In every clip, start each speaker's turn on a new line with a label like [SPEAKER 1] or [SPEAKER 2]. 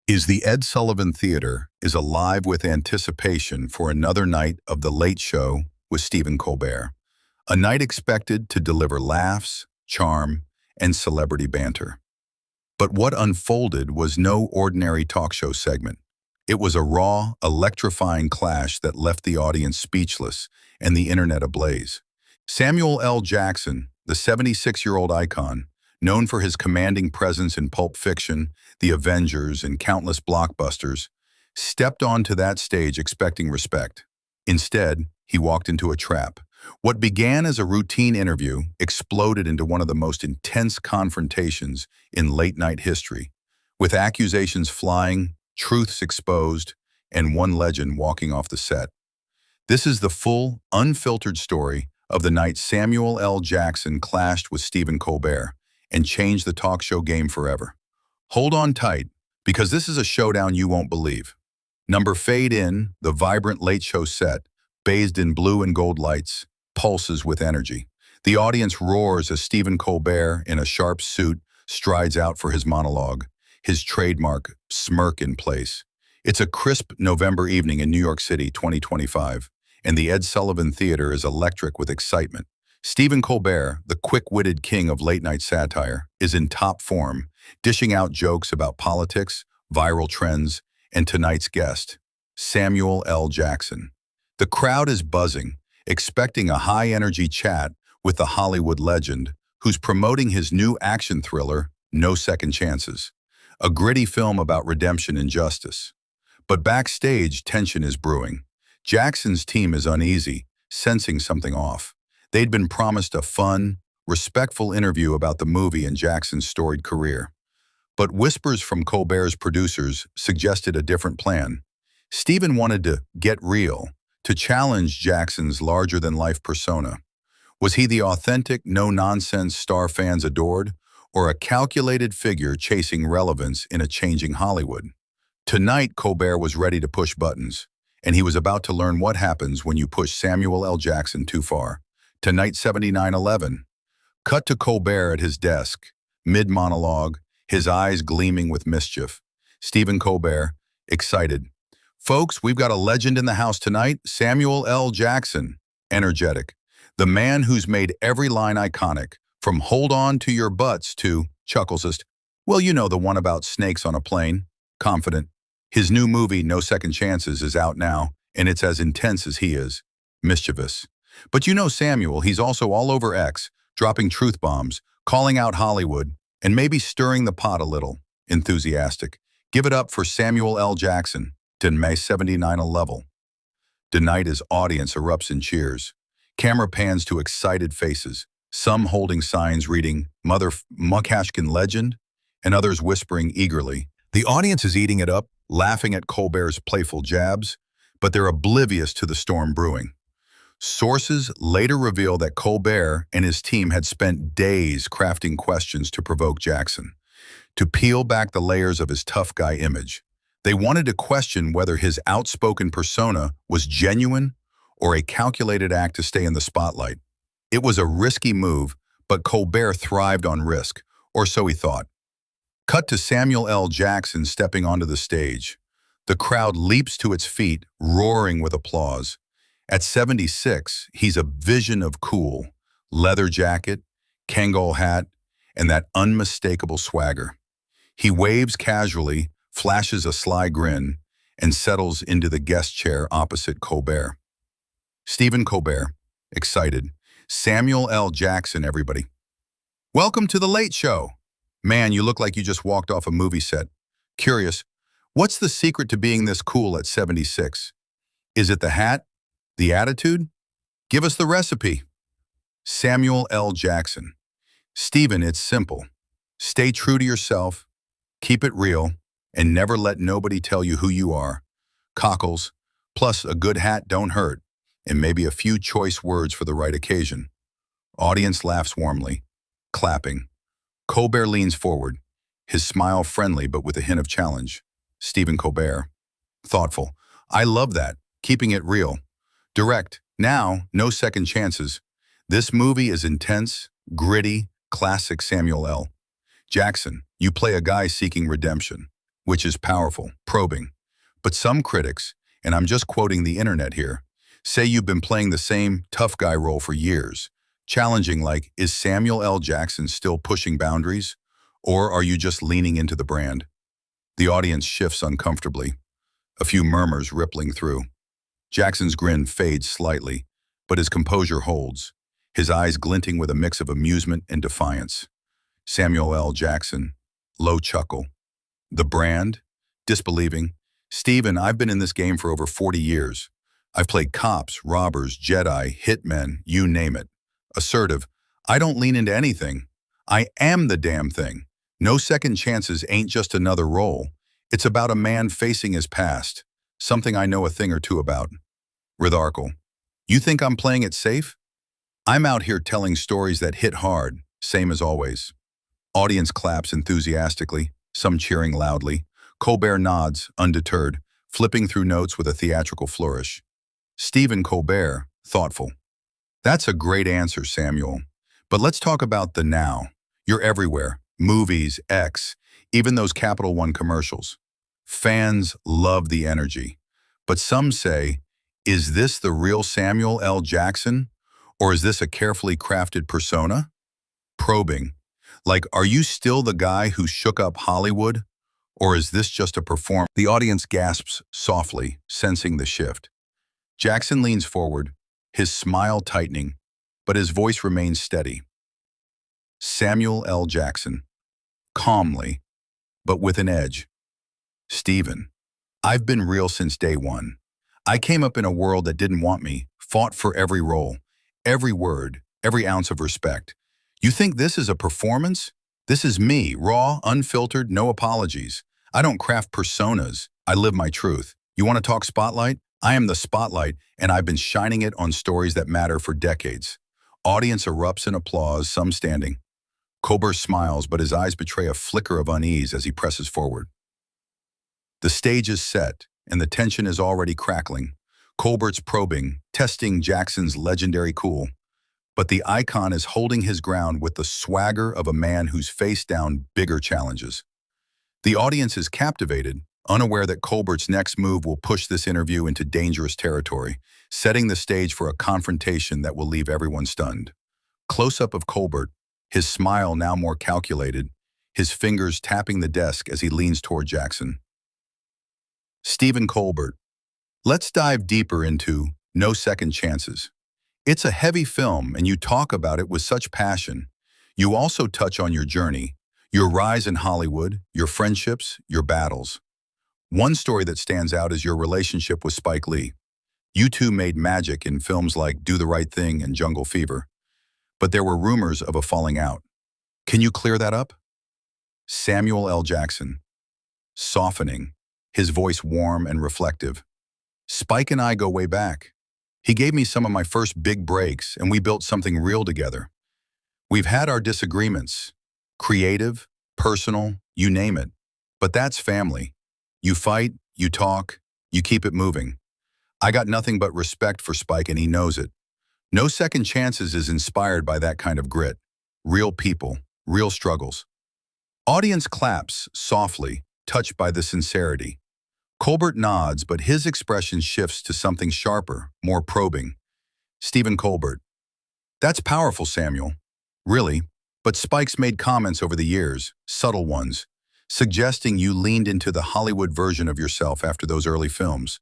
[SPEAKER 1] Is the Ed Sullivan Theater is alive with anticipation for another night of The Late Show with Stephen Colbert. A night expected to deliver laughs, charm, and celebrity banter. But what unfolded was no ordinary talk show segment. It was a raw, electrifying clash that left the audience speechless and the internet ablaze. Samuel L. Jackson, the 76-year-old icon, known for his commanding presence in Pulp Fiction, The Avengers, and countless blockbusters, stepped onto that stage expecting respect. Instead, he walked into a trap. What began as a routine interview exploded into one of the most intense confrontations in late-night history, with accusations flying, truths exposed, and one legend walking off the set. This is the full, unfiltered story of the night Samuel L. Jackson clashed with Stephen Colbert and changed the talk show game forever. Hold on tight, because this is a showdown you won't believe. Number fade in, the vibrant late show set, bathed in blue and gold lights, pulses with energy. The audience roars as Stephen Colbert, in a sharp suit, strides out for his monologue, his trademark smirk in place. It's a crisp November evening in New York City, 2025, and the Ed Sullivan Theater is electric with excitement. Stephen Colbert, the quick-witted king of late-night satire, is in top form, dishing out jokes about politics, viral trends, and tonight's guest, Samuel L. Jackson. The crowd is buzzing, expecting a high-energy chat with the Hollywood legend, who's promoting his new action thriller, No Second Chances, a gritty film about redemption and justice. But backstage, tension is brewing. Jackson's team is uneasy, sensing something off. They'd been promised a fun, respectful interview about the movie and Jackson's storied career. But whispers from Colbert's producers suggested a different plan. Stephen wanted to get real, to challenge Jackson's larger-than-life persona. Was he the authentic, no-nonsense star fans adored, or a calculated figure chasing relevance in a changing Hollywood? Tonight, Colbert was ready to push buttons, and he was about to learn what happens when you push Samuel L. Jackson too far. Tonight, 7911. Cut to Colbert at his desk, mid-monologue, his eyes gleaming with mischief. Stephen Colbert, excited. Folks, we've got a legend in the house tonight, Samuel L. Jackson, energetic. The man who's made every line iconic, from hold on to your butts to, chucklesist, well, you know the one about snakes on a plane, confident. His new movie, No Second Chances, is out now, and it's as intense as he is, mischievous. But you know Samuel, he's also all over X, dropping truth bombs, calling out Hollywood, and maybe stirring the pot a little, enthusiastic. Give it up for Samuel L. Jackson, May 7911. Tonight his audience erupts in cheers. Camera pans to excited faces, some holding signs reading, Mother Muckashkin Legend, and others whispering eagerly. The audience is eating it up, laughing at Colbert's playful jabs, but they're oblivious to the storm brewing. Sources later reveal that Colbert and his team had spent days crafting questions to provoke Jackson, to peel back the layers of his tough guy image. They wanted to question whether his outspoken persona was genuine or a calculated act to stay in the spotlight. It was a risky move, but Colbert thrived on risk, or so he thought. Cut to Samuel L. Jackson stepping onto the stage. The crowd leaps to its feet, roaring with applause. At 76, he's a vision of cool, leather jacket, Kangol hat, and that unmistakable swagger. He waves casually, flashes a sly grin, and settles into the guest chair opposite Colbert. Stephen Colbert, excited. Samuel L. Jackson, everybody. Welcome to The Late Show. Man, you look like you just walked off a movie set. Curious, what's the secret to being this cool at 76? Is it the hat? The attitude? Give us the recipe. Samuel L. Jackson. Stephen, it's simple. Stay true to yourself, keep it real, and never let nobody tell you who you are. Cockles, plus a good hat don't hurt, and maybe a few choice words for the right occasion. Audience laughs warmly, clapping. Colbert leans forward, his smile friendly but with a hint of challenge. Stephen Colbert. Thoughtful. I love that, keeping it real. Direct. Now, no second chances. This movie is intense, gritty, classic Samuel L. Jackson. You play a guy seeking redemption. which is powerful, probing. But some critics, and I'm just quoting the internet here, say you've been playing the same tough guy role for years, challenging like, is Samuel L. Jackson still pushing boundaries? Or are you just leaning into the brand? The audience shifts uncomfortably, a few murmurs rippling through. Jackson's grin fades slightly, but his composure holds, his eyes glinting with a mix of amusement and defiance. Samuel L. Jackson, low chuckle. The brand? Disbelieving. Stephen, I've been in this game for over 40 years. I've played cops, robbers, Jedi, hitmen, you name it. Assertive. I don't lean into anything. I am the damn thing. No second chances ain't just another role. It's about a man facing his past, something I know a thing or two about. Rhetorical. You think I'm playing it safe? I'm out here telling stories that hit hard, same as always. Audience claps enthusiastically, some cheering loudly. Colbert nods, undeterred, flipping through notes with a theatrical flourish. Stephen Colbert, thoughtful. That's a great answer, Samuel. But let's talk about the now. You're everywhere. Movies, X, even those Capital One commercials. Fans love the energy. But some say, is this the real Samuel L. Jackson? Or is this a carefully crafted persona? Probing. Like, are you still the guy who shook up Hollywood? Or is this just a performance? The audience gasps softly, sensing the shift. Jackson leans forward, his smile tightening, but his voice remains steady. Samuel L. Jackson, calmly, but with an edge. Stephen, I've been real since day one. I came up in a world that didn't want me, fought for every role, every word, every ounce of respect. You think this is a performance? This is me, raw, unfiltered, no apologies. I don't craft personas. I live my truth. You want to talk spotlight? I am the spotlight, and I've been shining it on stories that matter for decades. Audience erupts in applause, some standing. Colbert smiles, but his eyes betray a flicker of unease as he presses forward. The stage is set, and the tension is already crackling. Colbert's probing, testing Jackson's legendary cool. But the icon is holding his ground with the swagger of a man who's faced down bigger challenges. The audience is captivated, unaware that Colbert's next move will push this interview into dangerous territory, setting the stage for a confrontation that will leave everyone stunned. Close-up of Colbert, his smile now more calculated, his fingers tapping the desk as he leans toward Jackson. Stephen Colbert. Let's dive deeper into No Second Chances. It's a heavy film, and you talk about it with such passion. You also touch on your journey, your rise in Hollywood, your friendships, your battles. One story that stands out is your relationship with Spike Lee. You two made magic in films like Do the Right Thing and Jungle Fever. But there were rumors of a falling out. Can you clear that up? Samuel L. Jackson. Softening, his voice warm and reflective. Spike and I go way back. He gave me some of my first big breaks, and we built something real together. We've had our disagreements, creative, personal, you name it. But that's family. You fight, you talk, you keep it moving. I got nothing but respect for Spike, and he knows it. No Second Chances is inspired by that kind of grit. Real people, real struggles. Audience claps softly, touched by the sincerity. Colbert nods, but his expression shifts to something sharper, more probing. Stephen Colbert. That's powerful, Samuel. Really, but Spike's made comments over the years, subtle ones, suggesting you leaned into the Hollywood version of yourself after those early films.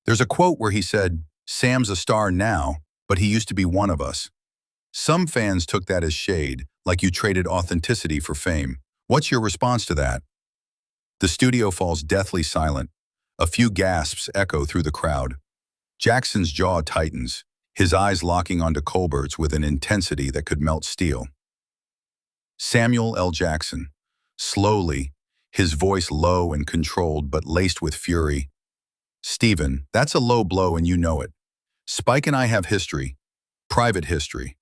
[SPEAKER 1] There's a quote where he said, Sam's a star now, but he used to be one of us. Some fans took that as shade, like you traded authenticity for fame. What's your response to that? The studio falls deathly silent. A few gasps echo through the crowd. Jackson's jaw tightens, his eyes locking onto Colbert's with an intensity that could melt steel. Samuel L. Jackson. Slowly, his voice low and controlled but laced with fury. Stephen, that's a low blow and you know it. Spike and I have history, private history.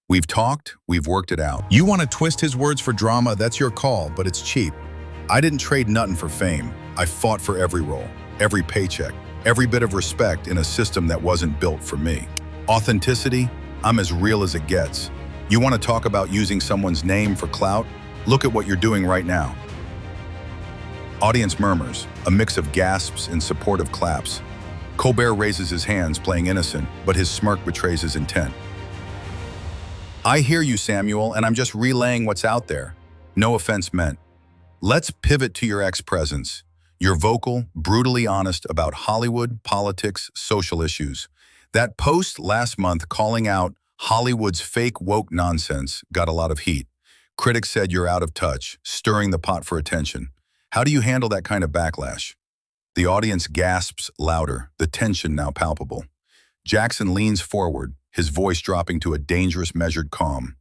[SPEAKER 1] We've talked, we've worked it out. You want to twist his words for drama, that's your call, but it's cheap. I didn't trade nothing for fame. I fought for every role, every paycheck, every bit of respect in a system that wasn't built for me. Authenticity, I'm as real as it gets. You want to talk about using someone's name for clout? Look at what you're doing right now. Audience murmurs, a mix of gasps and supportive claps. Colbert raises his hands, playing innocent, but his smirk betrays his intent. I hear you, Samuel, and I'm just relaying what's out there. No offense meant. Let's pivot to your ex-presence. You're vocal, brutally honest about Hollywood, politics, social issues. That post last month calling out Hollywood's fake woke nonsense got a lot of heat. Critics said you're out of touch, stirring the pot for attention. How do you handle that kind of backlash? The audience gasps louder, the tension now palpable. Jackson leans forward, his voice dropping to a dangerous measured calm.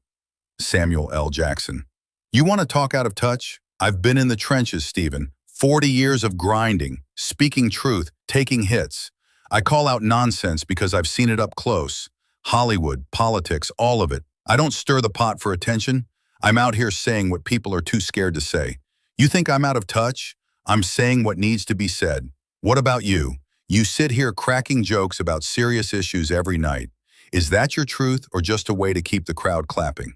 [SPEAKER 1] Samuel L. Jackson. You want to talk out of touch? I've been in the trenches, Stephen. 40 years of grinding, speaking truth, taking hits. I call out nonsense because I've seen it up close. Hollywood, politics, all of it. I don't stir the pot for attention. I'm out here saying what people are too scared to say. You think I'm out of touch? I'm saying what needs to be said. What about you? You sit here cracking jokes about serious issues every night. Is that your truth or just a way to keep the crowd clapping?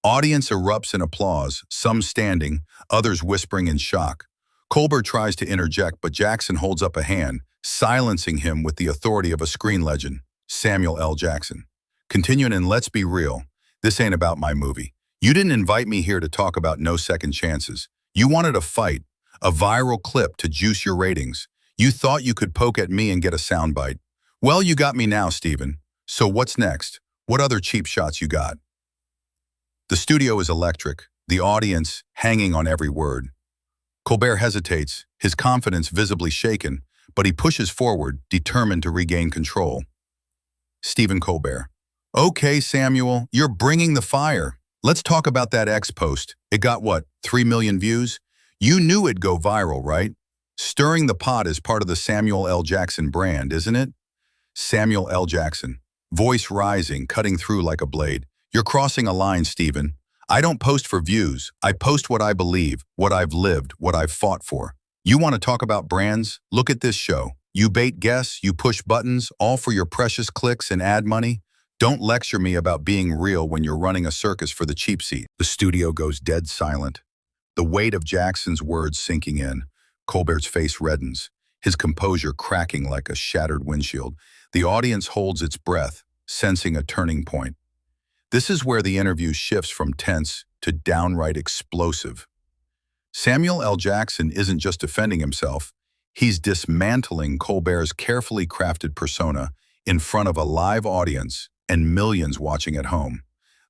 [SPEAKER 1] Audience erupts in applause, some standing, others whispering in shock. Colbert tries to interject, but Jackson holds up a hand, silencing him with the authority of a screen legend, Samuel L. Jackson. Continuing, and let's be real, this ain't about my movie. You didn't invite me here to talk about no second chances. You wanted a fight, a viral clip to juice your ratings. You thought you could poke at me and get a soundbite. Well, you got me now, Stephen. So what's next? What other cheap shots you got? The studio is electric, the audience hanging on every word. Colbert hesitates, his confidence visibly shaken, but he pushes forward, determined to regain control. Stephen Colbert. Okay, Samuel, you're bringing the fire. Let's talk about that X post. It got what, 3 million views? You knew it'd go viral, right? Stirring the pot is part of the Samuel L. Jackson brand, isn't it? Samuel L. Jackson. Voice rising, cutting through like a blade. You're crossing a line, Stephen. I don't post for views. I post what I believe, what I've lived, what I've fought for. You want to talk about brands? Look at this show. You bait guests, you push buttons, all for your precious clicks and ad money. Don't lecture me about being real when you're running a circus for the cheap seat. The studio goes dead silent. The weight of Jackson's words sinking in. Colbert's face reddens, his composure cracking like a shattered windshield. The audience holds its breath, sensing a turning point. This is where the interview shifts from tense to downright explosive. Samuel L. Jackson isn't just defending himself, he's dismantling Colbert's carefully crafted persona in front of a live audience and millions watching at home.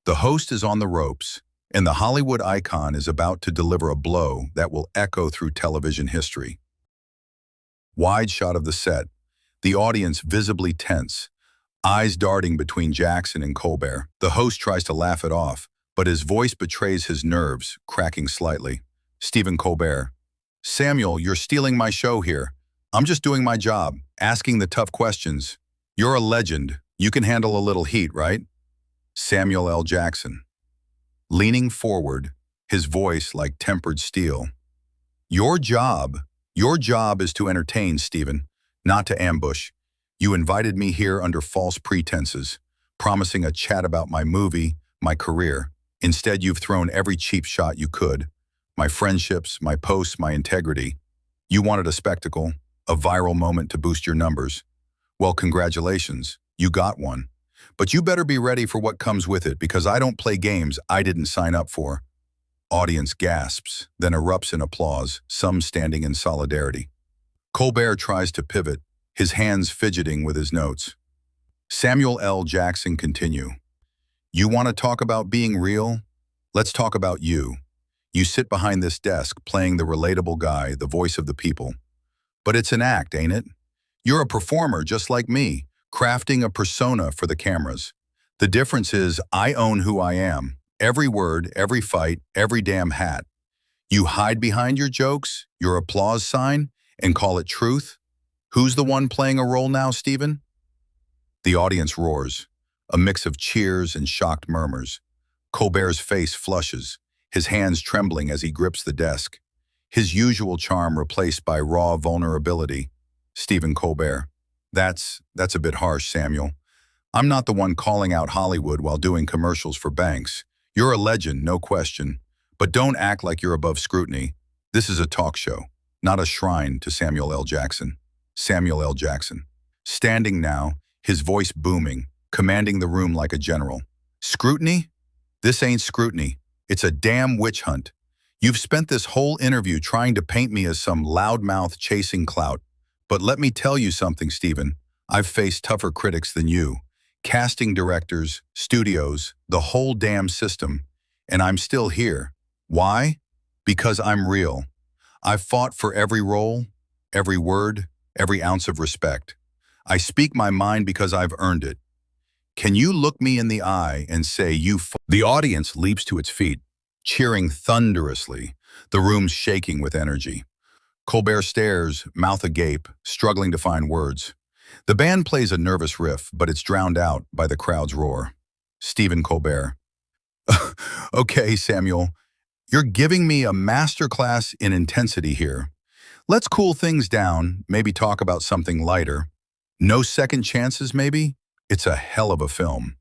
[SPEAKER 1] The host is on the ropes, and the Hollywood icon is about to deliver a blow that will echo through television history. Wide shot of the set, the audience visibly tense, eyes darting between Jackson and Colbert. The host tries to laugh it off, but his voice betrays his nerves, cracking slightly. Stephen Colbert. Samuel, you're stealing my show here. I'm just doing my job, asking the tough questions. You're a legend. You can handle a little heat, right? Samuel L. Jackson. Leaning forward, his voice like tempered steel. Your job is to entertain, Stephen, not to ambush. You invited me here under false pretenses, promising a chat about my movie, my career. Instead, you've thrown every cheap shot you could. My friendships, my posts, my integrity. You wanted a spectacle, a viral moment to boost your numbers. Well, congratulations, you got one. But you better be ready for what comes with it, because I don't play games I didn't sign up for. Audience gasps, then erupts in applause, some standing in solidarity. Colbert tries to pivot, his hands fidgeting with his notes. Samuel L. Jackson continue. You want to talk about being real? Let's talk about you. You sit behind this desk playing the relatable guy, the voice of the people. But it's an act, ain't it? You're a performer just like me, crafting a persona for the cameras. The difference is I own who I am. Every word, every fight, every damn hat. You hide behind your jokes, your applause sign, and call it truth? Who's the one playing a role now, Stephen? The audience roars, a mix of cheers and shocked murmurs. Colbert's face flushes, his hands trembling as he grips the desk. His usual charm replaced by raw vulnerability. Stephen Colbert. That's a bit harsh, Samuel. I'm not the one calling out Hollywood while doing commercials for banks. You're a legend, no question. But don't act like you're above scrutiny. This is a talk show, not a shrine to Samuel L. Jackson. Samuel L. Jackson. Standing now, his voice booming, commanding the room like a general. Scrutiny? This ain't scrutiny. It's a damn witch hunt. You've spent this whole interview trying to paint me as some loudmouth chasing clout. But let me tell you something, Stephen. I've faced tougher critics than you. Casting directors, studios, the whole damn system. And I'm still here. Why? Because I'm real. I've fought for every role, every word, every ounce of respect. I speak my mind because I've earned it. Can you look me in the eye and say The audience leaps to its feet, cheering thunderously, the room's shaking with energy. Colbert stares, mouth agape, struggling to find words. The band plays a nervous riff, but it's drowned out by the crowd's roar. Stephen Colbert. Okay, Samuel, you're giving me a masterclass in intensity here. Let's cool things down, maybe talk about something lighter. No second chances, maybe? It's a hell of a film.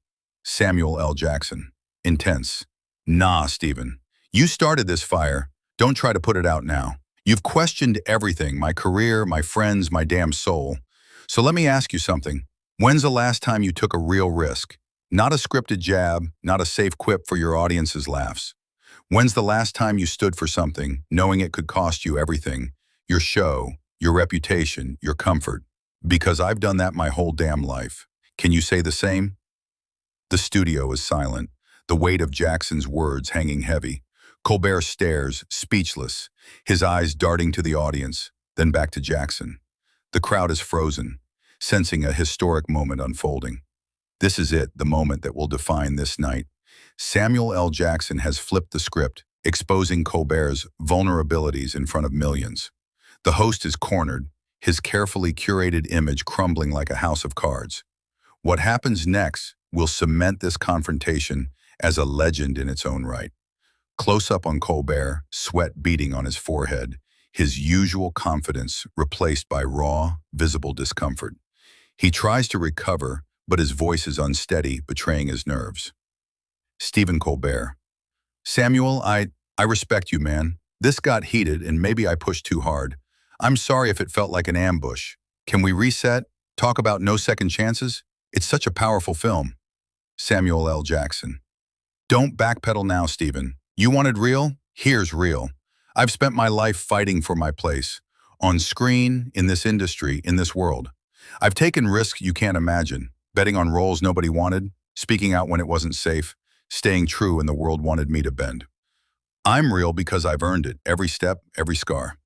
[SPEAKER 1] Samuel L. Jackson. Intense. Nah, Stephen. You started this fire. Don't try to put it out now. You've questioned everything, my career, my friends, my damn soul. So let me ask you something. When's the last time you took a real risk? Not a scripted jab, not a safe quip for your audience's laughs. When's the last time you stood for something, knowing it could cost you everything? Your show, your reputation, your comfort. Because I've done that my whole damn life. Can you say the same? The studio is silent, the weight of Jackson's words hanging heavy. Colbert stares, speechless, his eyes darting to the audience, then back to Jackson. The crowd is frozen, sensing a historic moment unfolding. This is it, the moment that will define this night. Samuel L. Jackson has flipped the script, exposing Colbert's vulnerabilities in front of millions. The host is cornered, his carefully curated image crumbling like a house of cards. What happens next will cement this confrontation as a legend in its own right. Close up on Colbert, sweat beading on his forehead, his usual confidence replaced by raw, visible discomfort. He tries to recover, but his voice is unsteady, betraying his nerves. Stephen Colbert. Samuel, I respect you, man. This got heated and maybe I pushed too hard. I'm sorry if it felt like an ambush. Can we reset? Talk about no second chances? It's such a powerful film. Samuel L. Jackson. Don't backpedal now, Stephen. You wanted real? Here's real. I've spent my life fighting for my place. On screen, in this industry, in this world. I've taken risks you can't imagine. Betting on roles nobody wanted, speaking out when it wasn't safe, staying true when the world wanted me to bend. I'm real because I've earned it, every step, every scar.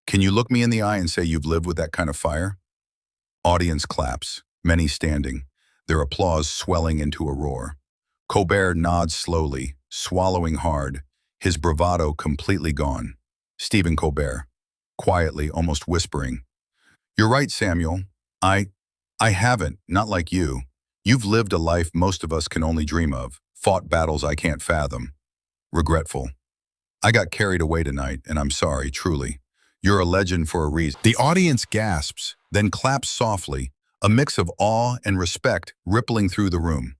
[SPEAKER 1] Can you look me in the eye and say you've lived with that kind of fire? Audience claps, many standing, their applause swelling into a roar. Colbert nods slowly, swallowing hard, his bravado completely gone. Stephen Colbert, quietly, almost whispering. You're right, Samuel. I haven't, not like you. You've lived a life most of us can only dream of, fought battles I can't fathom. Regretful. I got carried away tonight, and I'm sorry, truly. You're a legend for a reason. The audience gasps, then claps softly, a mix of awe and respect rippling through the room.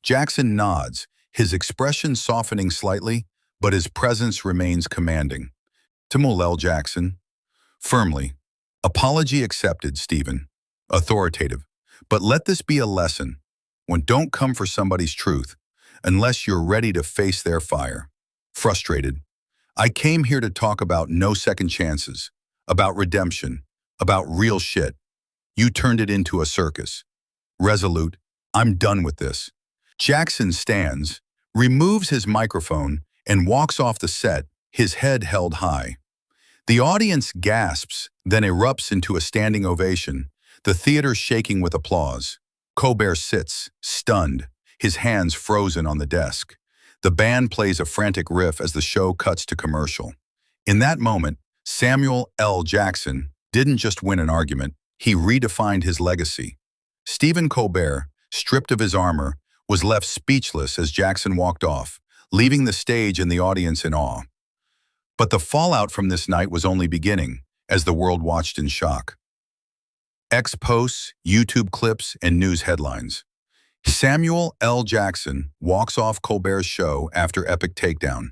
[SPEAKER 1] Jackson nods, his expression softening slightly, but his presence remains commanding. Samuel L. Jackson. Firmly. Apology accepted, Stephen. Authoritative. But let this be a lesson. Don't come for somebody's truth, unless you're ready to face their fire. Frustrated. I came here to talk about no second chances, about redemption, about real shit. You turned it into a circus. Resolute. I'm done with this. Jackson stands, removes his microphone, and walks off the set, his head held high. The audience gasps, then erupts into a standing ovation, the theater shaking with applause. Colbert sits, stunned, his hands frozen on the desk. The band plays a frantic riff as the show cuts to commercial. In that moment, Samuel L. Jackson didn't just win an argument, he redefined his legacy. Stephen Colbert, stripped of his armor, was left speechless as Jackson walked off, leaving the stage and the audience in awe. But the fallout from this night was only beginning, as the world watched in shock. X posts, YouTube clips, and news headlines. Samuel L. Jackson walks off Colbert's show after epic takedown.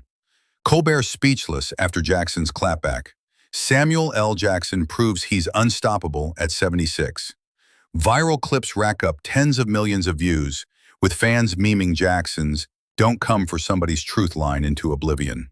[SPEAKER 1] Colbert speechless after Jackson's clapback. Samuel L. Jackson proves he's unstoppable at 76. Viral clips rack up tens of millions of views, with fans memeing Jackson's "Don't come for somebody's truth" line into oblivion.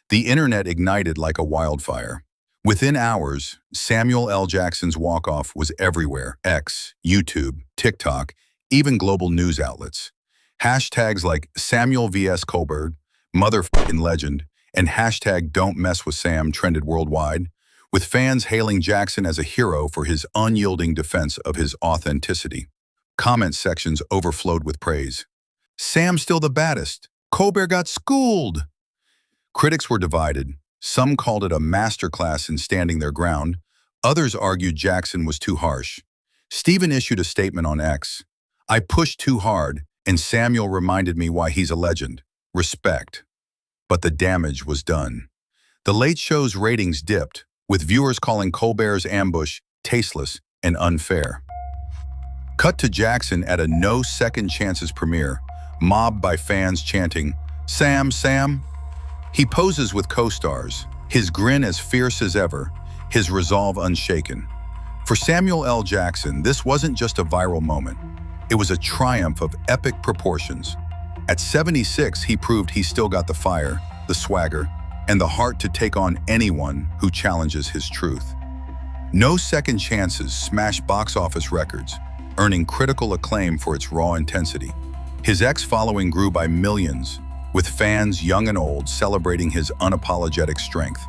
[SPEAKER 1] The internet ignited like a wildfire. Within hours, Samuel L. Jackson's walk-off was everywhere: X, YouTube, TikTok, even global news outlets. Hashtags like Samuel vs. Colbert, motherfucking legend, and hashtag Don't Mess with Sam trended worldwide, with fans hailing Jackson as a hero for his unyielding defense of his authenticity. Comment sections overflowed with praise. "Sam's still the baddest. Colbert got schooled." Critics were divided. Some called it a masterclass in standing their ground. Others argued Jackson was too harsh. Stephen issued a statement on X. "I pushed too hard, and Samuel reminded me why he's a legend. Respect." But the damage was done. The Late Show's ratings dipped, with viewers calling Colbert's ambush tasteless and unfair. Cut to Jackson at a No Second Chances premiere, mobbed by fans chanting, "Sam, Sam." He poses with co-stars, his grin as fierce as ever, his resolve unshaken. For Samuel L. Jackson, this wasn't just a viral moment. It was a triumph of epic proportions. At 76, he proved he still got the fire, the swagger, and the heart to take on anyone who challenges his truth. No Second Chances smashed box office records, earning critical acclaim for its raw intensity. His X-following grew by millions, with fans young and old celebrating his unapologetic strength.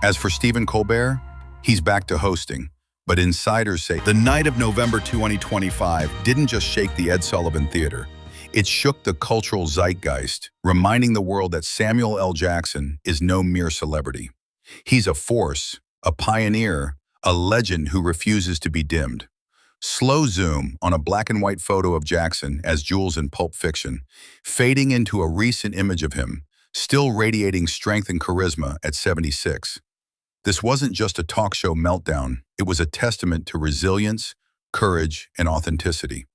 [SPEAKER 1] As for Stephen Colbert, he's back to hosting, but insiders say the night of November 2025 didn't just shake the Ed Sullivan Theater. It shook the cultural zeitgeist, reminding the world that Samuel L. Jackson is no mere celebrity. He's a force, a pioneer, a legend who refuses to be dimmed. Slow zoom on a black and white photo of Jackson as Jules in Pulp Fiction, fading into a recent image of him, still radiating strength and charisma at 76. This wasn't just a talk show meltdown, it was a testament to resilience, courage, and authenticity.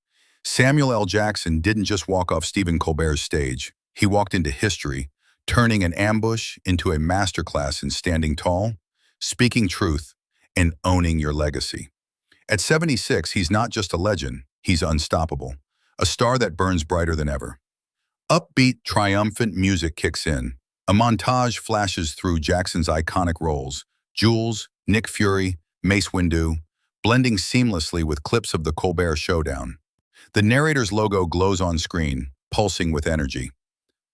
[SPEAKER 1] Samuel L. Jackson didn't just walk off Stephen Colbert's stage, he walked into history, turning an ambush into a masterclass in standing tall, speaking truth, and owning your legacy. At 76, he's not just a legend, he's unstoppable, a star that burns brighter than ever. Upbeat, triumphant music kicks in. A montage flashes through Jackson's iconic roles: Jules, Nick Fury, Mace Windu, blending seamlessly with clips of the Colbert Showdown. The narrator's logo glows on screen, pulsing with energy.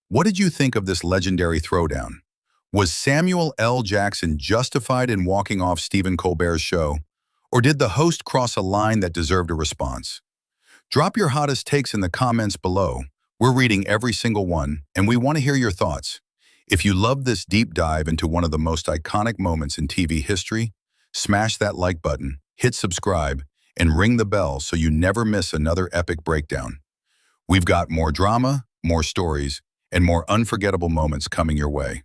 [SPEAKER 1] What did you think of this legendary throwdown? Was Samuel L. Jackson justified in walking off Stephen Colbert's show? Or did the host cross a line that deserved a response? Drop your hottest takes in the comments below. We're reading every single one, and we want to hear your thoughts. If you love this deep dive into one of the most iconic moments in TV history, smash that like button, hit subscribe, and ring the bell so you never miss another epic breakdown. We've got more drama, more stories, and more unforgettable moments coming your way.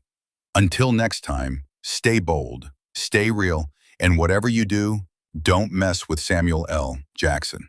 [SPEAKER 1] Until next time, stay bold, stay real, and whatever you do, don't mess with Samuel L. Jackson.